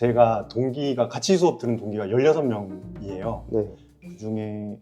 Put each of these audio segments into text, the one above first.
제가 동기가 같이 수업 들은 동기가 16명이에요. 네. 그중에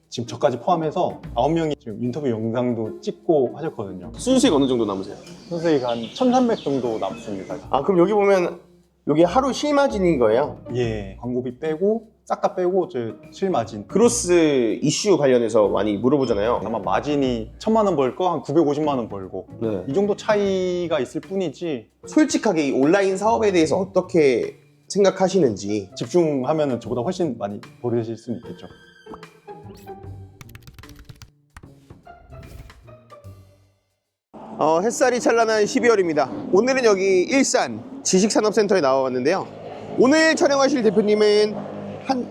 지금 저까지 포함해서 9명이 지금 인터뷰 영상도 찍고 하셨거든요. 순수익 어느 정도 남으세요? 선생님 한 1,300 정도 남습니다. 아, 그럼 여기 보면 여기 하루 실마진인 거예요? 예, 광고비 빼고 싹 다 빼고 제 실마진. 크로스 이슈 관련해서 많이 물어보잖아요. 아마 마진이 1,000만 원 벌 거 한 950만 원 벌고 네. 이 정도 차이가 있을 뿐이지. 솔직하게 이 온라인 사업에 대해서 어떻게 생각하시는지. 집중하면 저보다 훨씬 많이 벌으실 수는 있겠죠. 햇살이 찬란한 12월입니다. 오늘은 여기 일산 지식산업센터에 나와봤는데요. 오늘 촬영하실 대표님은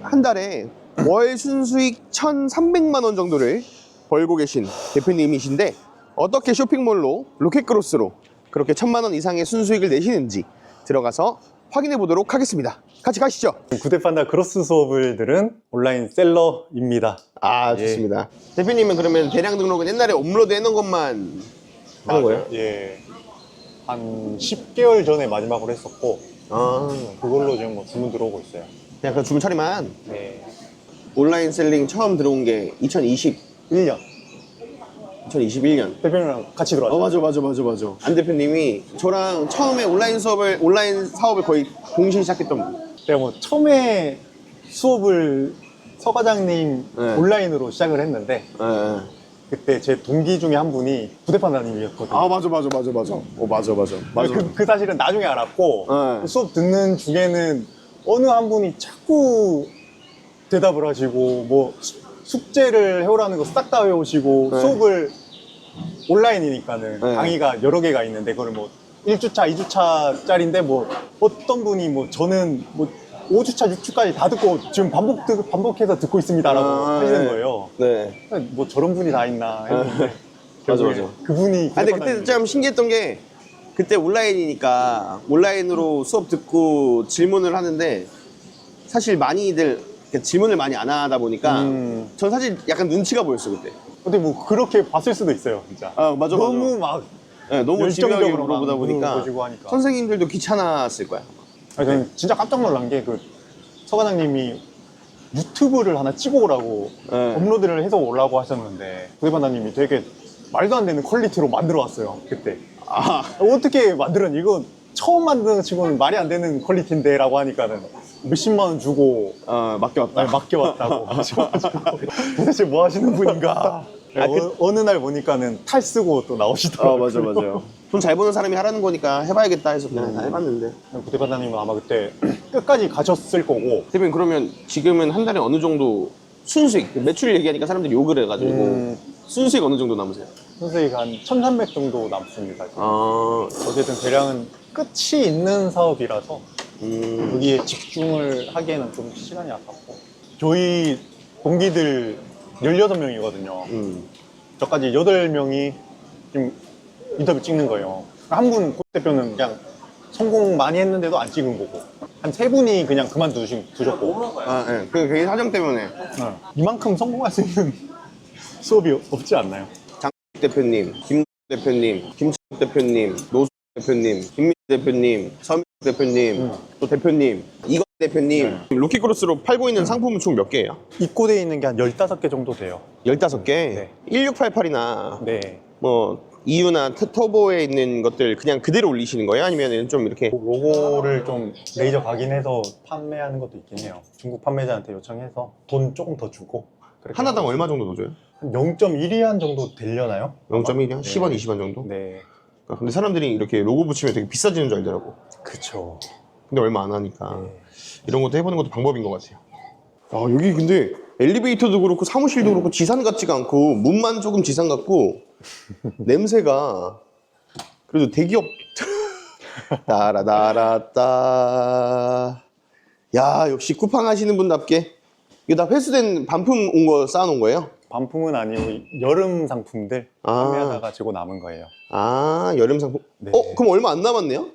한 달에 월 순수익 1,300만 원 정도를 벌고 계신 대표님이신데, 어떻게 쇼핑몰로 로켓크로스로 그렇게 1,000만 원 이상의 순수익을 내시는지 들어가서 확인해 보도록 하겠습니다. 같이 가시죠. 구대판다 크로스 수업을 들은 온라인 셀러입니다. 아, 좋습니다. 대표님은 그러면 대량 등록은 옛날에 업로드 해놓은 것만 하는 거예요? 예. 한 10개월 전에 마지막으로 했었고 아, 그걸로 지금 뭐 주문 들어오고 있어요. 그냥 그 주문 처리만. 네. 온라인 셀링 처음 들어온 게 2021년 2021년. 대표님이랑 같이 들어왔죠. 맞아. 안 대표님이 저랑 처음에 온라인 사업을 거의 동시에 시작했던 분. 제가 뭐 처음에 수업을 서 과장님 네. 온라인으로 시작을 했는데 예. 그때 제 동기 중에 한 분이 부대판다님이었거든요. 아, 맞아. 맞아. 그 사실은 나중에 알았고 네. 수업 듣는 중에는 어느 한 분이 자꾸 대답을 하시고 뭐 숙제를 해오라는 거 싹 다 외우시고 네. 수업을 온라인이니까는 네. 강의가 여러 개가 있는데 그걸 뭐 1주차, 2주차짜리인데 뭐 어떤 분이 뭐 저는 뭐 5주차, 6주까지 다 듣고 지금 반복해서 듣고 있습니다라고 하시는 거예요. 네. 뭐 저런 분이 다 있나 했는데 맞아. 그분이 아, 근데 그때 좀 신기했던 게, 그때 온라인이니까 온라인으로 수업 듣고 질문을 하는데 사실 많이들 질문을 많이 안 하다 보니까 전 사실 약간 눈치가 보였어 그때. 근데 뭐 그렇게 봤을 수도 있어요, 진짜. 아, 맞아. 너무 막 네, 너무 집요하게 열정적으로 물어보다 막 보니까 물어보시고 하니까. 선생님들도 귀찮았을 거야. 아니, 저는 진짜 깜짝 놀란 게 그 서과장님이 유튜브를 하나 찍어오라고 네. 업로드를 해서 오라고 하셨는데 구대반장님이 되게 말도 안 되는 퀄리티로 만들어 왔어요 그때. 아, 어떻게 만들었니? 이거 처음 만드는 친구는 말이 안 되는 퀄리티인데 라고 하니까는 몇십만 원 주고 맡겨왔다. 맡겨왔다고 하셔가지고 도대체 뭐 하시는 분인가. 어느 날 보니까는 탈 쓰고 또 나오시더라고요. 맞아. 돈 잘 버는 사람이 하라는 거니까 해봐야겠다 해서 그냥 다 해봤는데. 구대반장님은 아마 그때 끝까지 가셨을 거고. 대표님, 그러면 지금은 한 달에 어느 정도 순수익, 매출 얘기하니까 사람들이 욕을 해가지고 순수익 어느 정도 남으세요? 선생님 한 1,300 정도 남습니다. 지금. 아, 어쨌든 대량은 끝이 있는 사업이라서 여기에 집중을 하기에는 좀 시간이 아깝고. 저희 동기들 16명이거든요. 저까지 8명이 지금 인터뷰 찍는 거예요. 한 분 대표는 그냥 성공 많이 했는데도 안 찍은 거고, 한 3분이 그냥 그만두셨고. 아, 네. 그 개인 사정 때문에. 이만큼 성공할 수 있는 수업이 없지 않나요? 장 대표님, 김 대표님, 김철 대표님, 노수 대표님, 김민 대표님, 서민 대표님, 또 대표님, 이건 대표님. 로켓크로스로 팔고 있는 상품은 총 몇 개예요? 입고되어 있는 게 한 15개 정도 돼요. 15개? 네. 1688이나 네. 뭐 EU나 터보에 있는 것들 그냥 그대로 올리시는 거예요? 아니면 좀 이렇게? 로고를 좀 레이저 각인해서 판매하는 것도 있긴 해요. 중국 판매자한테 요청해서 돈 조금 더 주고. 그렇게 하나당 하고 얼마 정도 넣어줘요? 한 0.1위안 정도 되려나요? 0.1이요? 네. 10원, 20원 정도? 네. 근데 사람들이 이렇게 로고 붙이면 되게 비싸지는 줄 알더라고. 그쵸. 근데 얼마 안 하니까 네. 이런 것도 해보는 것도 방법인 것 같아요. 아, 여기 근데 엘리베이터도 그렇고 사무실도 그렇고 지산 같지가 않고, 문만 조금 지산 같고 냄새가 그래도 대기업. 따라따라따. 야, 역시 쿠팡 하시는 분답게. 이거 다 회수된 반품 온 거 쌓아놓은 거예요? 반품은 아니고 여름 상품들 아. 판매하다가 지고 남은 거예요. 아, 여름 상품. 네. 그럼 얼마 안 남았네요?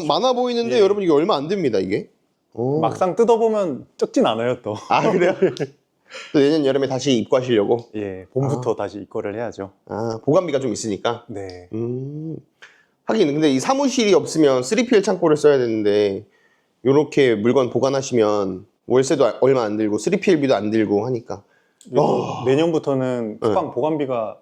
많아 보이는데 예. 여러분 이게 얼마 안 됩니다, 이게. 오. 막상 뜯어보면 적진 않아요 또. 아, 그래요? 또 내년 여름에 다시 입고하시려고? 예, 봄부터 다시 입고를 해야죠. 아, 보관비가 좀 있으니까. 네. 하긴 근데 이 사무실이 없으면 3PL 창고를 써야 되는데 요렇게 물건 보관하시면 월세도 얼마 안 들고 3PL비도 안 들고 하니까. 내년부터는 쿠팡 보관비가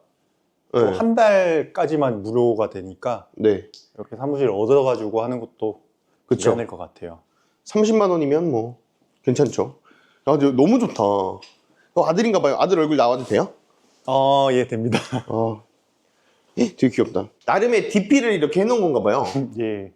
네. 한 달까지만 무료가 되니까 네. 이렇게 사무실 얻어가지고 하는 것도 그쵸. 괜찮을 것 같아요. 30만 원이면 뭐 괜찮죠. 야, 근데 너무 좋다. 아들인가 봐요. 아들 얼굴 나와도 돼요? 예, 됩니다. 되게 귀엽다. 나름의 DP를 이렇게 해놓은 건가 봐요. 예.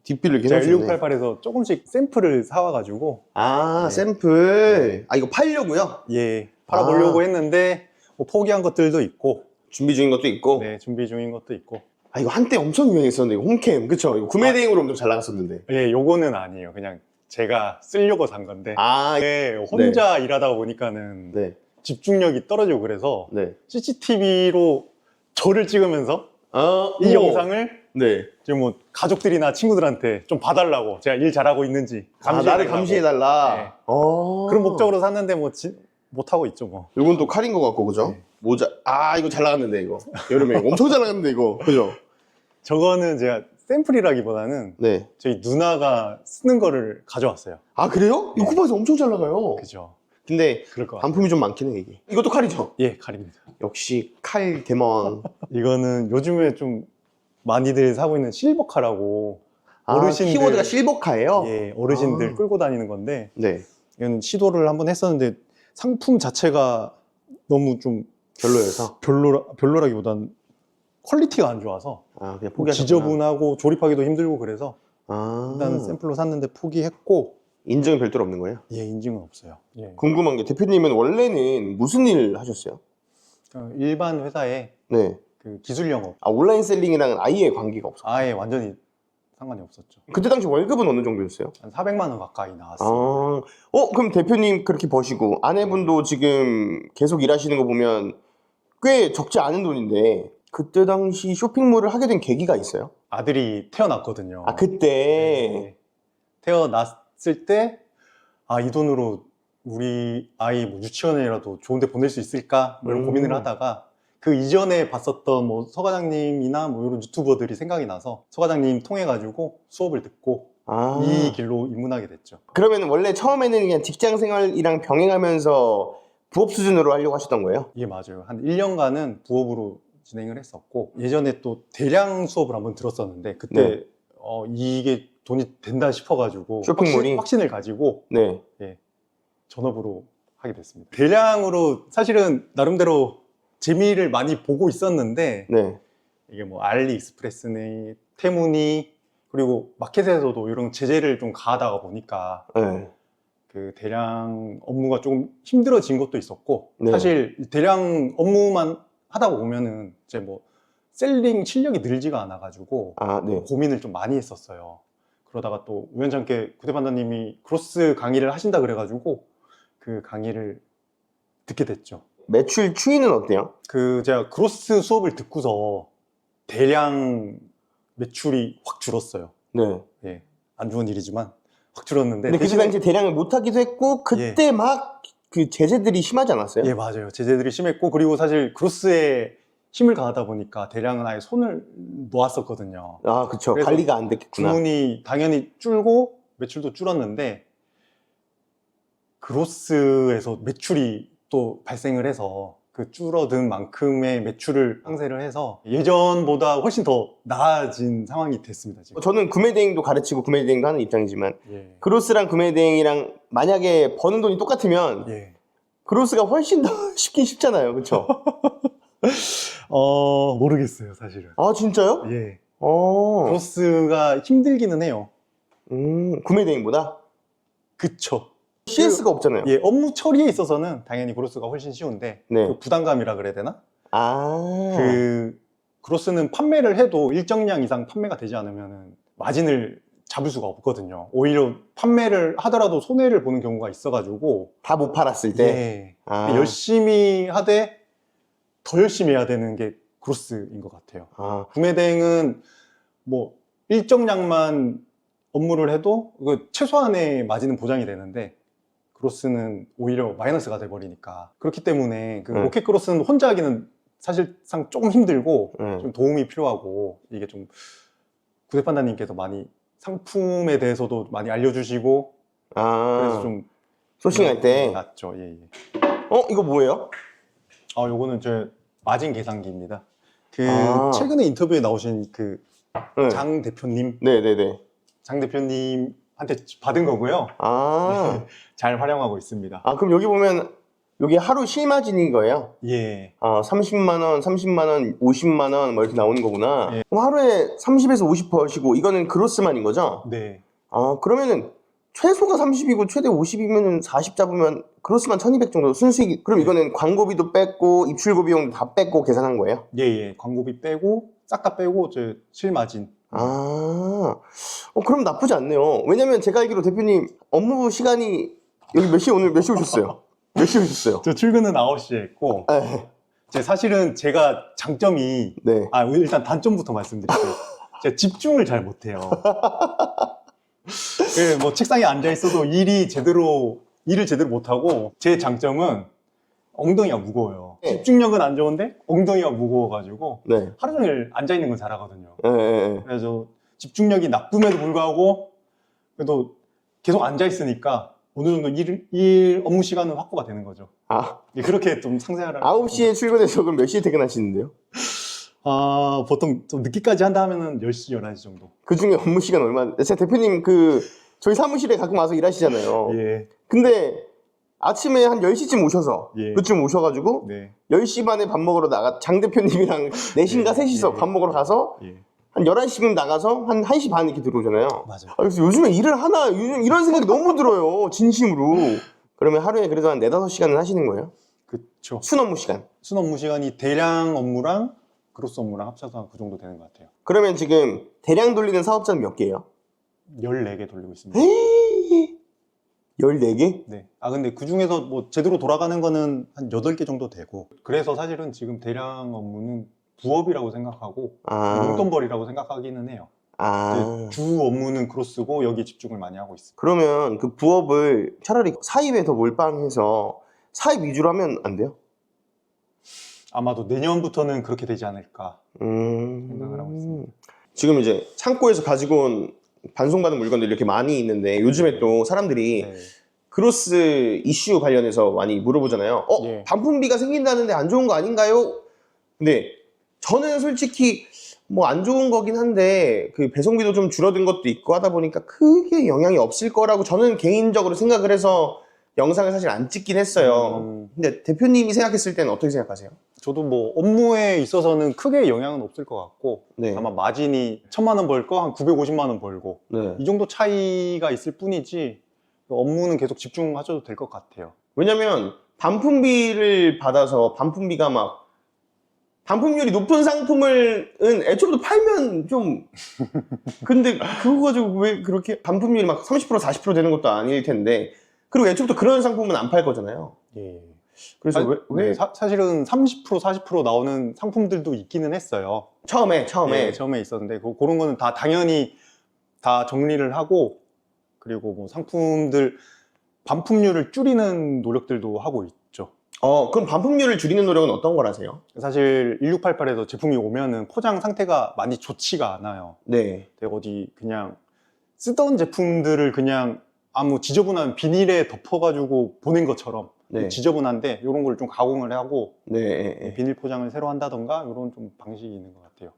DP를 이렇게 제가 해놓으셨네. 1688에서 조금씩 샘플을 사와가지고 네. 샘플. 이거 팔려고요? 예, 팔아보려고 했는데 뭐 포기한 것들도 있고 준비 중인 것도 있고. 네, 준비 중인 것도 있고. 이거 한때 엄청 유행했었는데, 이거 홈캠. 그쵸? 이거 구매 대행으로 엄청 잘 나갔었는데. 예, 요거는 아니에요. 그냥 제가 쓰려고 산 건데 혼자 일하다 보니까는 네. 집중력이 떨어지고 그래서 네. CCTV로 저를 찍으면서 이 영상을 네. 지금 뭐 가족들이나 친구들한테 좀 봐달라고, 제가 일 잘하고 있는지 나를 감시해달라. 네. 그런 목적으로 샀는데 뭐 못하고 있죠 뭐. 이건 또 칼인 것 같고, 그죠? 네. 모자. 이거 잘 나갔는데, 이거. 여름에 이거 엄청 잘 나갔는데, 이거. 그죠? 저거는 제가 샘플이라기보다는 네. 저희 누나가 쓰는 거를 가져왔어요. 그래요? 이거 네. 쿠팡에서 엄청 잘 나가요. 그죠. 근데 그럴 것 같아요. 반품이 좀 많긴 해, 이게. 이것도 칼이죠? 예, 칼입니다. 역시 칼 대망. 이거는 요즘에 좀 많이들 사고 있는 실버카라고 어르신들 키워드가 실버카예요? 예, 어르신들 끌고 다니는 건데 네. 이건 시도를 한번 했었는데 상품 자체가 너무 좀 별로여서. 별로라기보단 퀄리티가 안 좋아서 그냥 포기하셨구나. 지저분하고 조립하기도 힘들고 그래서 일단 샘플로 샀는데 포기했고. 인증은 별도로 없는 거예요? 예, 인증은 없어요. 예. 궁금한 게, 대표님은 원래는 무슨 일 하셨어요? 일반 회사에 네. 그 기술 영업 온라인 셀링이랑은 아예 관계가 없어요? 아예 완전히 상관이 없었죠. 그때 당시 월급은 어느 정도였어요? 한 400만 원 가까이 나왔어요. 그럼 대표님 그렇게 버시고 아내분도 지금 계속 일하시는 거 보면 꽤 적지 않은 돈인데, 그때 당시 쇼핑몰을 하게 된 계기가 있어요? 아들이 태어났거든요. 그때. 네. 태어났을 때 이 돈으로 우리 아이 뭐 유치원이라도 좋은 데 보낼 수 있을까? 뭐 이런 고민을 하다가 그 이전에 봤었던 뭐 서 과장님이나 뭐 이런 유튜버들이 생각이 나서 서 과장님 통해 가지고 수업을 듣고 이 길로 입문하게 됐죠. 그러면 원래 처음에는 그냥 직장 생활이랑 병행하면서 부업 수준으로 하려고 하셨던 거예요? 예, 맞아요. 한 1년간은 부업으로 진행을 했었고, 예전에 또 대량 수업을 한번 들었었는데 그때 네. 이게 돈이 된다 싶어가지고 쇼핑몰이? 확신을 가지고 네. 전업으로 하게 됐습니다. 대량으로 사실은 나름대로 재미를 많이 보고 있었는데 네. 이게 뭐 알리익스프레스니 테무니 그리고 마켓에서도 이런 제재를 좀 가하다가 보니까 네. 그 대량 업무가 조금 힘들어진 것도 있었고, 네. 사실 대량 업무만 하다 보면은 이제 뭐 셀링 실력이 늘지가 않아가지고 네. 고민을 좀 많이 했었어요. 그러다가 또 우연찮게 구대 판다님이 크로스 강의를 하신다 그래가지고 그 강의를 듣게 됐죠. 매출 추이는 어때요? 제가 크로스 수업을 듣고서 대량 매출이 확 줄었어요. 네. 예, 안 좋은 일이지만 확 줄었는데. 근데 그때 당시 대량을 못 하기도 했고, 그때 막 그 제재들이 심하지 않았어요? 예, 맞아요. 제재들이 심했고, 그리고 사실 크로스에 힘을 가하다 보니까 대량은 아예 손을 놓았었거든요. 그쵸. 그래서 관리가 안 됐겠구나. 주문이 당연히 줄고 매출도 줄었는데 크로스에서 매출이 또 발생을 해서 그 줄어든 만큼의 매출을 상쇄를 해서 예전보다 훨씬 더 나아진 상황이 됐습니다, 지금. 저는 구매 대행도 가르치고 구매 대행도 하는 입장이지만, 예. 크로스랑 구매 대행이랑 만약에 버는 돈이 똑같으면 예. 크로스가 훨씬 더 쉽긴 쉽잖아요. 그쵸? 모르겠어요, 사실은. 진짜요? 예. 어. 크로스가 힘들기는 해요. 구매 대행보다? 그쵸. CS가 없잖아요. 예, 업무 처리에 있어서는 당연히 크로스가 훨씬 쉬운데 네. 그 부담감이라 그래야 되나? 아. 크로스는 판매를 해도 일정량 이상 판매가 되지 않으면 마진을 잡을 수가 없거든요. 오히려 판매를 하더라도 손해를 보는 경우가 있어가지고 다 못 팔았을 때? 예, 아. 열심히 하되 더 열심히 해야 되는 게 크로스인 것 같아요. 아. 구매 대행은 뭐 일정량만 업무를 해도 그 최소한의 마진은 보장이 되는데 크로스는 오히려 마이너스가 돼버리니까. 그렇기 때문에 그 로켓 크로스는 혼자 하기는 사실상 조금 힘들고 좀 도움이 필요하고, 이게 좀 구대 판다님께서 많이 상품에 대해서도 많이 알려주시고 그래서 좀 소싱할 때. 낫죠. 예, 예. 이거 뭐예요? 요거는 제 마진 계산기입니다. 그 최근에 인터뷰에 나오신 그 장 대표님, 네네네. 장 대표님한테 받은 거고요. 잘 활용하고 있습니다. 그럼 여기 보면 여기 하루 실마진인 거예요? 예. 30만 원, 30만 원, 50만 원 뭐 이렇게 나오는 거구나. 예. 그럼 하루에 30에서 50 버시고 이거는 그로스만인 거죠? 네. 그러면은 최소가 30이고 최대 50이면은 40 잡으면 그로스만 1200 정도 순수익. 그럼 이거는 광고비도 뺐고 입출고 비용 다 뺐고 계산한 거예요? 예, 예. 광고비 빼고 싹 다 빼고 제 실마진. 그럼 나쁘지 않네요. 왜냐면 제가 알기로 대표님 업무 시간이 여기 오늘 몇 시 오셨어요? 몇 시에 오셨어요? 저 출근은 9시에 했고 사실은 제가 장점이 네. 일단 단점부터 말씀드릴게요. 제가 집중을 잘 못해요. 뭐 책상에 앉아 있어도 일을 제대로 못하고 제 장점은 엉덩이가 무거워요. 네. 집중력은 안 좋은데 엉덩이가 무거워가지고 네. 하루 종일 앉아 있는 건 잘하거든요. 네. 그래서 집중력이 나쁨에도 불구하고 그래도 계속 앉아 있으니까 어느 정도 일 업무 시간은 확보가 되는 거죠. 그렇게 좀 상세하라. 9시에 출근해서 그럼 몇 시에 퇴근하시는데요? 보통 좀 늦게까지 한다 하면은 10시, 11시 정도. 그 중에 업무 시간 얼마? 제 대표님 저희 사무실에 가끔 와서 일하시잖아요. 예. 근데 아침에 한 10시쯤 오셔서 예. 그쯤 오셔가지고 네. 10시 반에 밥 먹으러 장 대표님이랑 4시인가 3시서 밥 먹으러 가서 한 11시쯤 나가서 한 1시 반 이렇게 들어오잖아요. 맞아요. 그래서 요즘에 일을 하나 이런 생각이 너무 들어요. 진심으로. 그러면 하루에 그래도 한 4, 5시간은 하시는 거예요? 그쵸. 순 업무 시간. 순 업무 시간이 대량 업무랑 그로스 업무랑 합쳐서 그 정도 되는 것 같아요. 그러면 지금 대량 돌리는 사업자는 몇 개예요? 14개 돌리고 있습니다. 14개? 네. 근데 그 중에서 뭐 제대로 돌아가는 거는 한 8개 정도 되고 그래서 사실은 지금 대량 업무는 부업이라고 생각하고 용돈벌이라고 생각하기는 해요. 주 업무는 크로스고 여기 집중을 많이 하고 있어요. 그러면 그 부업을 차라리 사입에 더 몰빵해서 사입 위주로 하면 안 돼요? 아마도 내년부터는 그렇게 되지 않을까 생각을 하고 있습니다. 지금 이제 창고에서 가지고 온 반송받은 물건들이 이렇게 많이 있는데 요즘에 또 사람들이 크로스 이슈 관련해서 많이 물어보잖아요. 반품비가 생긴다는데 안 좋은 거 아닌가요? 근데 저는 솔직히 뭐 안 좋은 거긴 한데 그 배송비도 좀 줄어든 것도 있고 하다 보니까 크게 영향이 없을 거라고 저는 개인적으로 생각을 해서 영상을 사실 안 찍긴 했어요. 근데 대표님이 생각했을 때는 어떻게 생각하세요? 저도 뭐 업무에 있어서는 크게 영향은 없을 것 같고 다만 마진이 1000만 원 벌 거 한 950만 원 벌고 이 정도 차이가 있을 뿐이지 업무는 계속 집중하셔도 될 것 같아요. 왜냐면 반품비를 받아서 반품률이 높은 상품은 애초부터 팔면 좀 근데 그거 가지고 왜 그렇게 반품률이 막 30% 40% 되는 것도 아닐 텐데 그리고 애초부터 그런 상품은 안 팔 거잖아요. 그래서 왜? 사실은 30% 40% 나오는 상품들도 있기는 했어요. 처음에 처음에 있었는데 그런 거는 다 당연히 다 정리를 하고 그리고 뭐 상품들 반품률을 줄이는 노력들도 하고 있죠. 그럼 반품률을 줄이는 노력은 어떤 걸 하세요? 사실 1688에서 제품이 오면은 포장 상태가 많이 좋지가 않아요. 어디 그냥 쓰던 제품들을 그냥 아무 지저분한 비닐에 덮어가지고 보낸 것처럼 지저분한데 이런 걸 좀 가공을 하고 비닐 포장을 새로 한다던가 이런 좀 방식이 있는 것 같아요.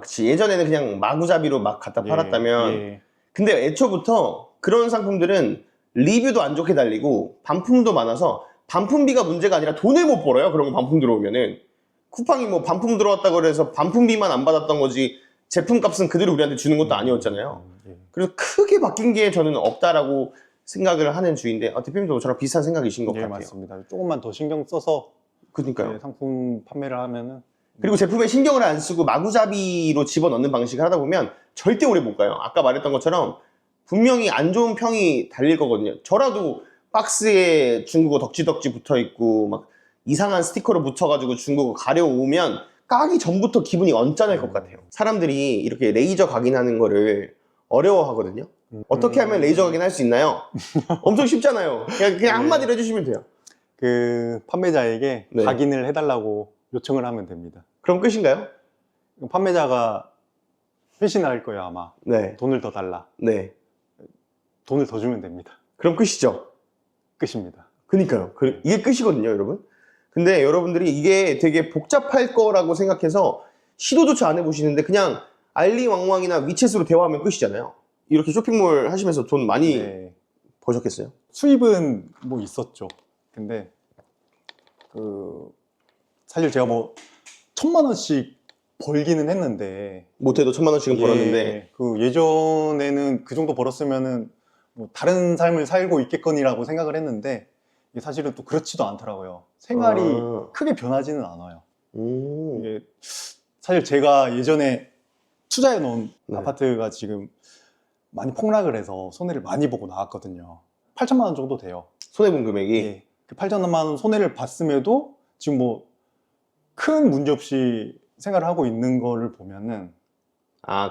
그치. 예전에는 그냥 마구잡이로 막 갖다 팔았다면 근데 애초부터 그런 상품들은 리뷰도 안 좋게 달리고 반품도 많아서 반품비가 문제가 아니라 돈을 못 벌어요. 그런 거 반품 들어오면은 쿠팡이 뭐 반품 들어왔다고 그래서 반품비만 안 받았던 거지 제품값은 그대로 우리한테 주는 것도 아니었잖아요. 그래서 크게 바뀐 게 저는 없다라고 생각을 하는 주인데 대표님도 저랑 비슷한 생각이신 것 같아요. 맞습니다. 조금만 더 신경 써서 그러니까요. 상품 판매를 하면은 그리고 제품에 신경을 안 쓰고 마구잡이로 집어넣는 방식을 하다 보면 절대 오래 못 가요. 아까 말했던 것처럼 분명히 안 좋은 평이 달릴 거거든요. 저라도 박스에 중국어 덕지덕지 붙어있고 막 이상한 스티커로 붙여가지고 중국어 가려오면 까기 전부터 기분이 언짢을 것 같아요. 사람들이 이렇게 레이저 각인하는 거를 어려워하거든요. 어떻게 하면 레이저 각인할 수 있나요? 엄청 쉽잖아요. 그냥 한마디로 해주시면 돼요. 그 판매자에게 각인을 해달라고 요청을 하면 됩니다. 그럼 끝인가요? 판매자가 회신을 할 거예요 아마. 네. 돈을 더 달라. 네. 돈을 더 주면 됩니다. 그럼 끝이죠. 끝입니다. 그니까요. 이게 끝이거든요, 여러분. 근데 여러분들이 이게 되게 복잡할 거라고 생각해서 시도조차 안 해보시는데 그냥 알리왕왕이나 위챗으로 대화하면 끝이잖아요. 이렇게 쇼핑몰 하시면서 돈 많이 네. 버셨겠어요? 수입은 뭐 있었죠. 근데 사실 제가 뭐 1,000만 원씩 벌기는 했는데 못해도 1,000만 원씩은 벌었는데 예, 예전에는 그 정도 벌었으면은 뭐 다른 삶을 살고 있겠거니라고 생각을 했는데 이게 사실은 또 그렇지도 않더라고요. 생활이 크게 변하지는 않아요. 이게 사실 제가 예전에 투자해 놓은 네. 아파트가 지금 많이 폭락을 해서 손해를 많이 보고 나왔거든요. 8천만 원 정도 돼요. 손해본 금액이 예. 그 8천만 원 손해를 봤음에도 지금 뭐 큰 문제 없이 생활을 하고 있는 거를 보면은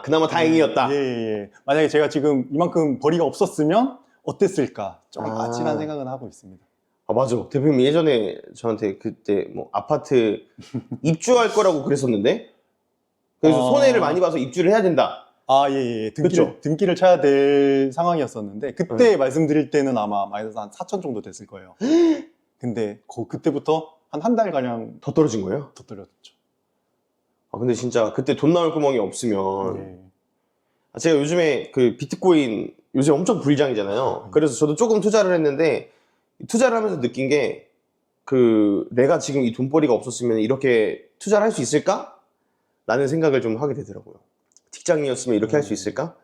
그나마 다행이었다. 예. 만약에 제가 지금 이만큼 벌이가 없었으면 어땠을까 좀 아찔한 생각은 하고 있습니다. 맞아. 대표님 예전에 저한테 그때 뭐 아파트 입주할 거라고 그랬었는데 그래서 손해를 많이 봐서 입주를 해야 된다. 예. 그쵸? 등기를 쳐야 될 상황이었었는데 그때 말씀드릴 때는 아마 마이너스 한 4천 정도 됐을 거예요. 근데 그때부터 한 달가량 더 떨어진 거예요? 더 떨어졌죠. 근데 진짜 그때 돈 나올 구멍이 없으면 네. 제가 요즘에 그 비트코인 요새 엄청 불장이잖아요. 그래서 저도 조금 투자를 했는데 투자를 하면서 느낀 게 내가 지금 이 돈벌이가 없었으면 이렇게 투자를 할 수 있을까? 라는 생각을 좀 하게 되더라고요. 직장인이었으면 이렇게 할 수 있을까?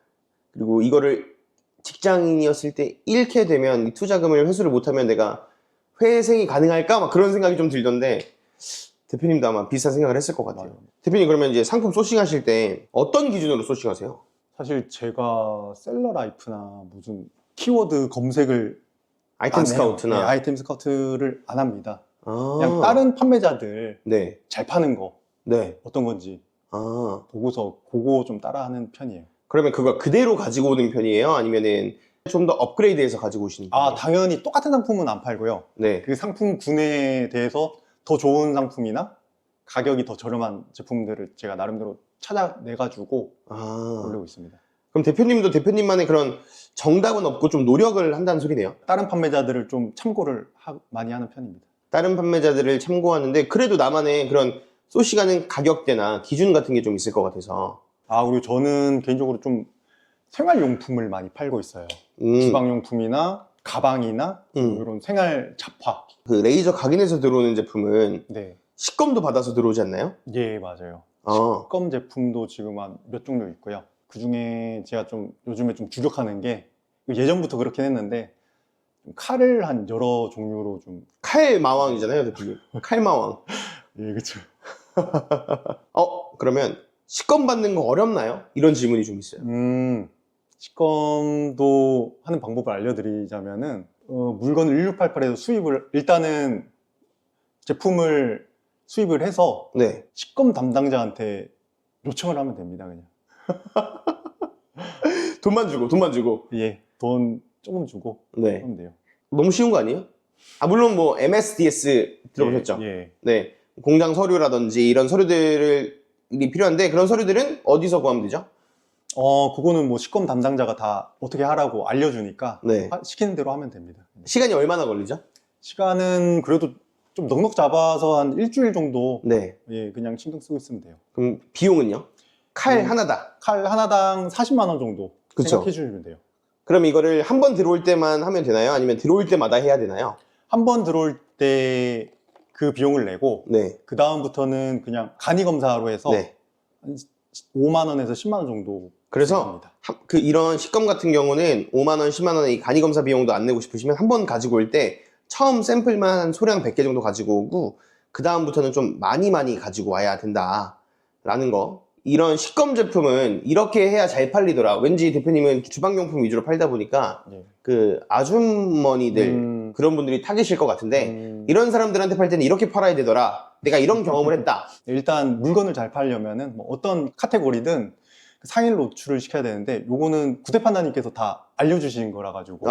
그리고 이거를 직장인이었을 때 잃게 되면 이 투자금을 회수를 못하면 내가 회생이 가능할까? 막 그런 생각이 좀 들던데 대표님도 아마 비슷한 생각을 했을 것 같아요. 맞아요. 대표님 그러면 이제 상품 소싱하실 때 어떤 기준으로 소싱하세요? 사실 제가 셀러라이프나 무슨 키워드 검색을 아이템 안 해요. 스카우트나 네, 아이템 스카우트를 안 합니다. 그냥 아, 다른 판매자들 네, 잘 파는 거 네. 어떤 건지 보고서 그거 좀 따라하는 편이에요. 그러면 그걸 그대로 가지고 오는 편이에요? 아니면은 좀 더 업그레이드해서 가지고 오시는 편이에요? 당연히 똑같은 상품은 안 팔고요. 네. 그 상품군에 대해서 더 좋은 상품이나 가격이 더 저렴한 제품들을 제가 나름대로 찾아내가지고 올리고 있습니다. 그럼 대표님도 대표님만의 그런 정답은 없고 좀 노력을 한다는 소리네요? 다른 판매자들을 좀 참고를 많이 하는 편입니다. 다른 판매자들을 참고하는데 그래도 나만의 그런 소싱하는 가격대나 기준 같은 게 좀 있을 것 같아서. 그리고 저는 개인적으로 좀 생활용품을 많이 팔고 있어요. 주방용품이나 가방이나 이런 생활 잡화. 그 레이저 각인에서 들어오는 제품은 네. 식검도 받아서 들어오지 않나요? 예, 맞아요. 식검 제품도 지금 한 몇 종류 있고요. 그 중에 제가 좀 요즘에 좀 주력하는 게 예전부터 그렇긴 했는데 칼을 한 여러 종류로 좀 칼마왕이잖아요, 대표님. 칼마왕. 예, 그렇죠. 그러면 식검 받는 거 어렵나요? 이런 질문이 좀 있어요. 식검도 하는 방법을 알려드리자면은 물건을 1688에서 일단은 제품을 수입을 해서 네. 식검 담당자한테 요청을 하면 됩니다. 그냥 돈만 주고. 예, 돈 조금 주고 네. 하면 돼요. 너무 쉬운 거 아니에요? 물론 뭐 MSDS 들어보셨죠? 예. 네. 공장 서류라든지 이런 서류들이 필요한데 그런 서류들은 어디서 구하면 되죠? 그거는 뭐 식검 담당자가 다 어떻게 하라고 알려주니까 네. 시키는 대로 하면 됩니다. 시간이 얼마나 걸리죠? 시간은 그래도 좀 넉넉 잡아서 한 일주일 정도 네. 예, 그냥 신경 쓰고 있으면 돼요. 그럼 비용은요? 칼 하나다. 칼 하나당 40만 원 정도 그쵸. 생각해 주시면 돼요. 그럼 이거를 한 번 들어올 때만 하면 되나요? 아니면 들어올 때마다 해야 되나요? 한 번 들어올 때 그 비용을 내고 네. 그 다음부터는 그냥 간이 검사로 해서 네. 한 5만 원에서 10만 원 정도 그래서 수익입니다. 이런 식검 같은 경우는 5만 원, 10만 원의 이 간이 검사 비용도 안 내고 싶으시면 한 번 가지고 올 때 처음 샘플만 한 소량 100개 정도 가지고 오고 그 다음부터는 좀 많이 가지고 와야 된다라는 거. 이런 식검 제품은 이렇게 해야 잘 팔리더라. 왠지 대표님은 주방용품 위주로 팔다 보니까 네. 그 아주머니들 그런 분들이 타깃일 것 같은데 이런 사람들한테 팔 때는 이렇게 팔아야 되더라. 내가 이런 경험을 했다. 일단 물건을 잘 팔려면은 뭐 어떤 카테고리든 상일 노출을 시켜야 되는데 요거는 구대 판다님께서 다 알려주신 거라 가지고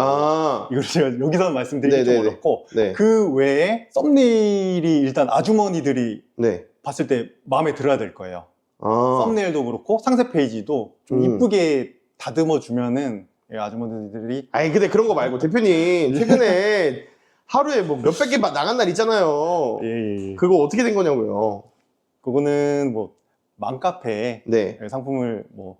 이걸 제가 여기서 말씀드리기 좀 어렵고 네. 그 외에 썸네일이 일단 아주머니들이 네. 봤을 때 마음에 들어야 될 거예요. 썸네일도 그렇고 상세 페이지도 좀 이쁘게 다듬어 주면은 아주머니들이 아니 근데 그런 거 말고 대표님 최근에 하루에 뭐 몇백 개 나간 날 있잖아요. 예. 그거 어떻게 된 거냐고요. 그거는 뭐 맘카페에 네. 상품을 뭐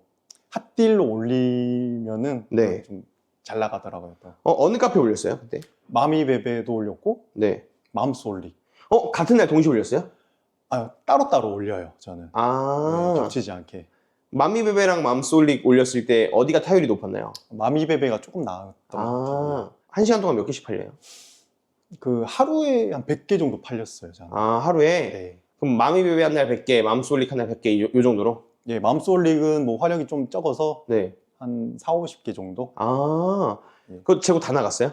핫딜로 올리면은 네. 좀 잘 나가더라고요. 또. 어느 카페 올렸어요 그때? 마미베베도 올렸고 네. 맘스올리. 같은 날 동시에 올렸어요? 따로따로 올려요 저는. 네, 겹치지 않게. 마미베베랑 맘솔릭 올렸을 때 어디가 타율이 높았나요? 마미베베가 조금 나았던 것 같아요. 1시간 동안 몇 개씩 팔려요? 그 하루에 한 100개 정도 팔렸어요 저는. 하루에? 네. 그럼 마미베베 한 날 100개, 맘솔릭 한 날 100개 요 정도로? 예, 맘스올릭은 뭐 화력이 좀 적어서 네. 한 4, 50개 정도? 예. 그거 재고 다 나갔어요?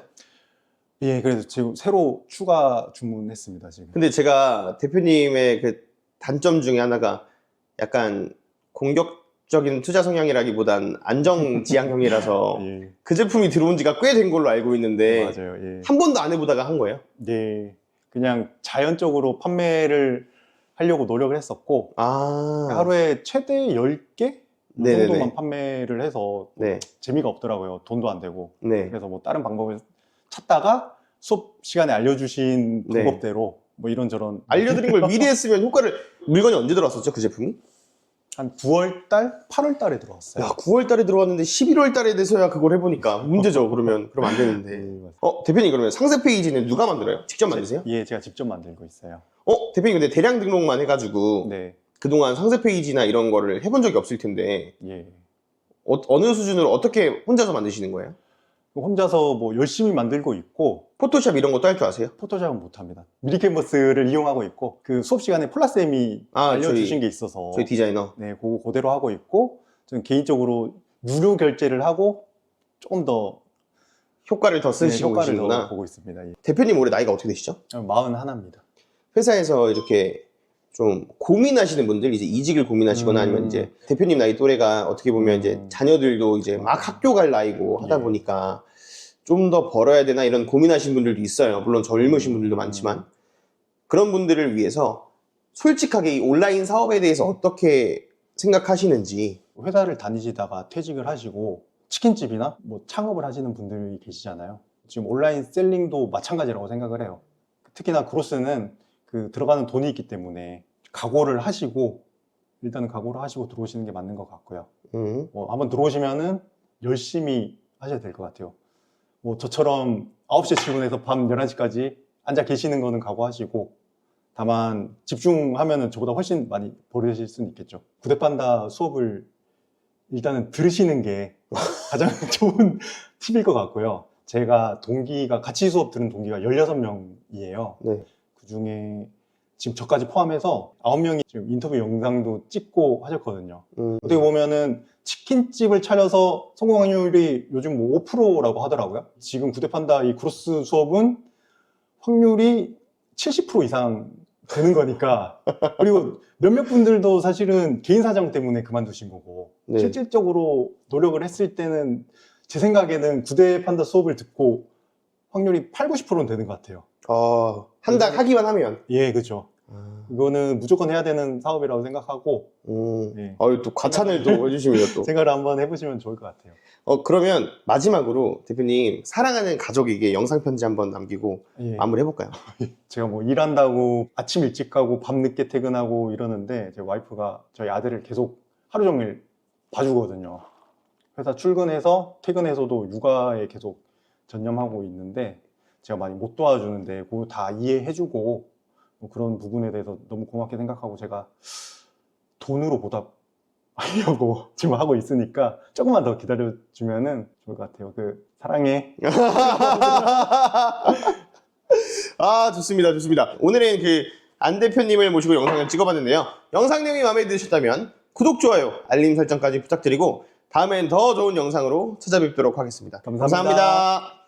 예, 그래서 지금 새로 추가 주문했습니다, 지금. 근데 제가 대표님의 그 단점 중에 하나가 약간 공격적인 투자 성향이라기보단 안정지향형이라서 예. 그 제품이 들어온 지가 꽤 된 걸로 알고 있는데 맞아요. 예. 한 번도 안 해보다가 한 거예요? 네. 그냥 자연적으로 판매를 하려고 노력을 했었고, 하루에 최대 10개? 이 네네네. 정도만 판매를 해서 네. 재미가 없더라고요. 돈도 안 되고. 네. 그래서 뭐 다른 방법을 찾다가 수업 시간에 알려주신 네. 방법대로 뭐 이런저런 알려드린 걸 미리 했으면 물건이 언제 들어왔었죠, 그 제품이? 한 9월달? 8월달에 들어왔어요. 야, 9월 달에 들어왔는데 11월 달에 돼서야 그걸 해보니까 문제죠. 그러면 안 되는데. 대표님 그러면 상세 페이지는 누가 만들어요? 직접 만드세요? 예, 제가 직접 만들고 있어요. 대표님 근데 대량 등록만 해가지고 네. 그동안 상세 페이지나 이런 거를 해본 적이 없을 텐데 예. 어느 수준으로 어떻게 혼자서 만드시는 거예요? 혼자서 뭐 열심히 만들고 있고, 포토샵 이런 것도 할 줄 아세요? 포토샵은 못합니다. 미리캔버스를 이용하고 있고, 그 수업 시간에 폴라쌤이 알려주신 게 있어서 저희 디자이너. 네, 그거 그대로 하고 있고, 저는 개인적으로 무료 결제를 하고 조금 더 효과를 더 쓰시고 효과를 계시구나. 더 보고 있습니다. 예. 대표님 올해 나이가 어떻게 되시죠? 41입니다. 회사에서 이렇게 좀 고민하시는 분들, 이제 이직을 고민하시거나 아니면 이제 대표님 나이 또래가 어떻게 보면 이제 자녀들도 이제 막 학교 갈 나이고 하다 예. 보니까 좀 더 벌어야 되나 이런 고민하시는 분들도 있어요. 물론 젊으신 분들도 많지만 그런 분들을 위해서 솔직하게 이 온라인 사업에 대해서 어떻게 생각하시는지. 회사를 다니시다가 퇴직을 하시고 치킨집이나 뭐 창업을 하시는 분들이 계시잖아요. 지금 온라인 셀링도 마찬가지라고 생각을 해요. 특히나 그로스는 그 들어가는 돈이 있기 때문에 일단은 각오를 하시고 들어오시는 게 맞는 것 같고요. 뭐 한번 들어오시면은 열심히 하셔야 될 것 같아요. 뭐 저처럼 9시에 출근해서 밤 11시까지 앉아 계시는 거는 각오하시고, 다만 집중하면은 저보다 훨씬 많이 벌으실 수는 있겠죠. 구대판다 수업을 일단은 들으시는 게 가장 좋은 팁일 것 같고요. 제가 같이 수업 들은 동기가 16명이에요. 네. 그 중에 지금 저까지 포함해서 9명이 지금 인터뷰 영상도 찍고 하셨거든요. 어떻게 보면은 치킨집을 차려서 성공 확률이 요즘 뭐 5%라고 하더라고요. 지금 구대판다 이 크로스 수업은 확률이 70% 이상 되는 거니까. 그리고 몇몇 분들도 사실은 개인 사정 때문에 그만두신 거고, 네. 실질적으로 노력을 했을 때는 제 생각에는 구대판다 수업을 듣고 확률이 8, 90%는 되는 것 같아요. 한 달 하기만 하면. 예, 그죠. 이거는 무조건 해야 되는 사업이라고 생각하고, 예. 또 과찬을 또 해주시면 또. 생각을 한번 해보시면 좋을 것 같아요. 그러면 마지막으로 대표님 사랑하는 가족에게 영상 편지 한번 남기고 예. 마무리 해볼까요? 제가 뭐 일한다고 아침 일찍 가고 밤 늦게 퇴근하고 이러는데, 제 와이프가 저희 아들을 계속 하루 종일 봐주거든요. 회사 출근해서 퇴근해서도 육아에 계속 전념하고 있는데, 제가 많이 못 도와주는데 그거 다 이해해주고 뭐 그런 부분에 대해서 너무 고맙게 생각하고, 제가 돈으로 보답하려고 지금 하고 있으니까 조금만 더 기다려주면은 좋을 것 같아요. 사랑해. 좋습니다. 오늘은 안 대표님을 모시고 영상을 찍어봤는데요. 영상 내용이 마음에 드셨다면 구독, 좋아요, 알림 설정까지 부탁드리고 다음엔 더 좋은 영상으로 찾아뵙도록 하겠습니다. 감사합니다. 감사합니다.